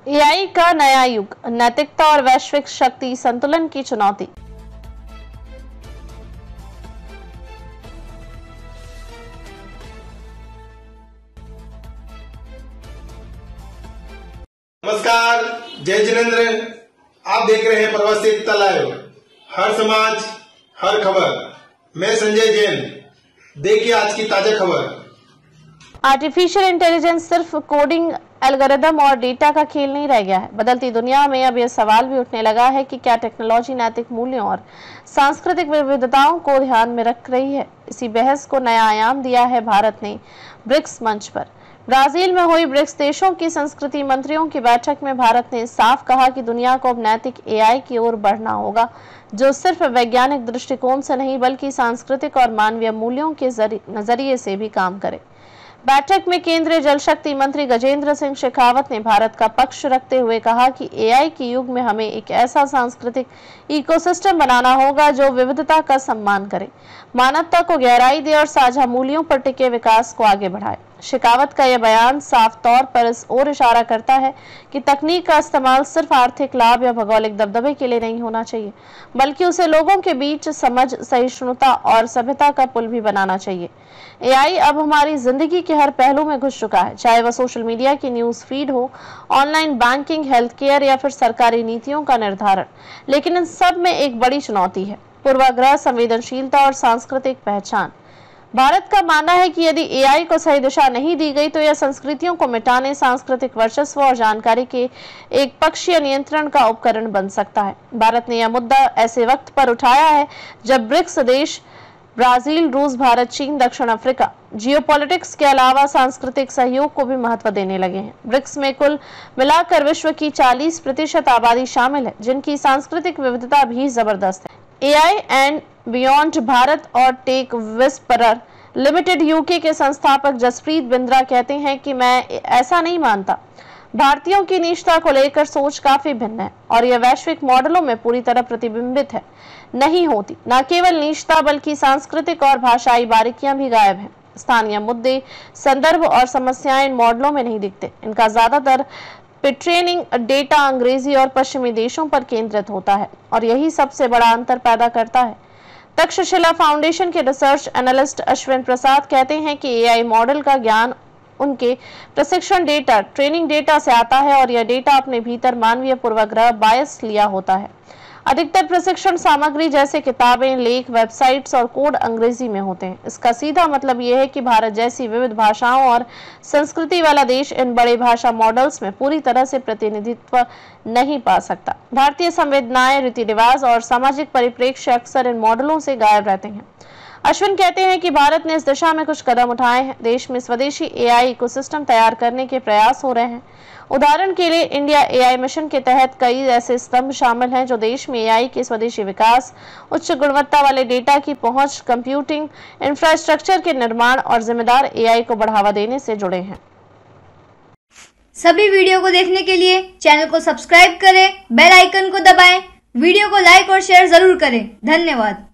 AI का नया युग, नैतिकता और वैश्विक शक्ति संतुलन की चुनौती। नमस्कार, जय जिनेंद्र। आप देख रहे हैं प्रवासी एकता लाइव। हर समाज हर खबर। मैं संजय जैन। देखिए आज की ताजा खबर। आर्टिफिशियल इंटेलिजेंस सिर्फ कोडिंग, एल्गोरिदम और डेटा का खेल नहीं रह गया है। बदलती दुनिया में अब यह सवाल भी उठने लगा है कि क्या टेक्नोलॉजी नैतिक मूल्यों और सांस्कृतिक विविधताओं को ध्यान में रख रही है। इसी बहस को नया आयाम दिया है भारत ने ब्रिक्स मंच पर। ब्राजील में हुई ब्रिक्स देशों की संस्कृति मंत्रियों की बैठक में भारत ने साफ कहा कि दुनिया को अब नैतिक एआई की ओर बढ़ना होगा, जो सिर्फ वैज्ञानिक दृष्टिकोण से नहीं बल्कि सांस्कृतिक और मानवीय मूल्यों के नजरिए से भी काम करे। बैठक में केंद्रीय जल शक्ति मंत्री गजेंद्र सिंह शेखावत ने भारत का पक्ष रखते हुए कहा कि एआई के युग में हमें एक ऐसा सांस्कृतिक इकोसिस्टम बनाना होगा जो विविधता का सम्मान करे, मानवता को गहराई दे और साझा मूल्यों पर टिके विकास को आगे बढ़ाए। शेखावत का यह बयान साफ तौर पर इस ओर इशारा करता है कि तकनीक का इस्तेमाल सिर्फ आर्थिक लाभ या भौगोलिक दबदबे के लिए नहीं होना चाहिए, बल्कि उसे लोगों के बीच समझ, सहिष्णुता और सभ्यता का पुल भी बनाना चाहिए। एआई अब हमारी जिंदगी के हर पहलू में घुस चुका है, चाहे वह सोशल मीडिया की न्यूज फीड हो, ऑनलाइन बैंकिंग, हेल्थ केयर या फिर सरकारी नीतियों का निर्धारण। लेकिन इन सब में एक बड़ी चुनौती है: पूर्वाग्रह, संवेदनशीलता और सांस्कृतिक पहचान। भारत का मानना है कि यदि एआई को सही दिशा नहीं दी गई तो यह संस्कृतियों को मिटाने, सांस्कृतिक वर्चस्व और जानकारी के एक पक्षीय नियंत्रण का उपकरण बन सकता है। भारत ने यह मुद्दा ऐसे वक्त पर उठाया है जब ब्रिक्स देश ब्राजील, रूस, भारत, चीन, दक्षिण अफ्रीका जियोपॉलिटिक्स के अलावा सांस्कृतिक सहयोग को भी महत्व देने लगे हैं। ब्रिक्स में कुल मिलाकर विश्व की 40% आबादी शामिल है, जिनकी सांस्कृतिक विविधता भी जबरदस्त है। एआई एंड बियॉन्ड भारत और टेक विस्परर लिमिटेड यूके के संस्थापक जसप्रीत बिंद्रा कहते हैं कि मैं ऐसा नहीं मानता। भारतीयों की निष्ठा को लेकर सोच काफी भिन्न है और यह वैश्विक मॉडलों में पूरी तरह प्रतिबिंबित है नहीं होती। न केवल निष्ठा बल्कि सांस्कृतिक और भाषाई बारीकियां भी गायब हैं। स्थानीय मुद्दे, संदर्भ और समस्याएं इन मॉडलों में नहीं दिखते। इनका ज्यादातर ट्रेनिंग डेटा अंग्रेजी और पश्चिमी देशों पर केंद्रित होता है और यही सबसे बड़ा अंतर पैदा करता है। तक्षशिला फाउंडेशन के रिसर्च एनालिस्ट अश्विन प्रसाद कहते हैं कि एआई मॉडल का ज्ञान उनके प्रशिक्षण डेटा, ट्रेनिंग डेटा से आता है और यह डेटा अपने भीतर मानवीय पूर्वाग्रह, बायस लिया होता है। अधिकतर प्रशिक्षण सामग्री जैसे किताबें, लेख, वेबसाइट्स और कोड अंग्रेजी में होते हैं। इसका सीधा मतलब यह है कि भारत जैसी विविध भाषाओं और संस्कृति वाला देश इन बड़े भाषा मॉडल्स में पूरी तरह से प्रतिनिधित्व नहीं पा सकता। भारतीय संवेदनाएं, रीति रिवाज और सामाजिक परिप्रेक्ष्य अक्सर इन मॉडलों से गायब रहते हैं। अश्विन कहते हैं कि भारत ने इस दिशा में कुछ कदम उठाए हैं। देश में स्वदेशी एआई इकोसिस्टम तैयार करने के प्रयास हो रहे हैं। उदाहरण के लिए इंडिया एआई मिशन के तहत कई ऐसे स्तंभ शामिल हैं जो देश में एआई के स्वदेशी विकास, उच्च गुणवत्ता वाले डेटा की पहुंच, कंप्यूटिंग इंफ्रास्ट्रक्चर के निर्माण और जिम्मेदार एआई को बढ़ावा देने से जुड़े हैं। सभी वीडियो को देखने के लिए चैनल को सब्सक्राइब करें, बेल आइकन को दबाएं, वीडियो को लाइक और शेयर जरूर करें। धन्यवाद।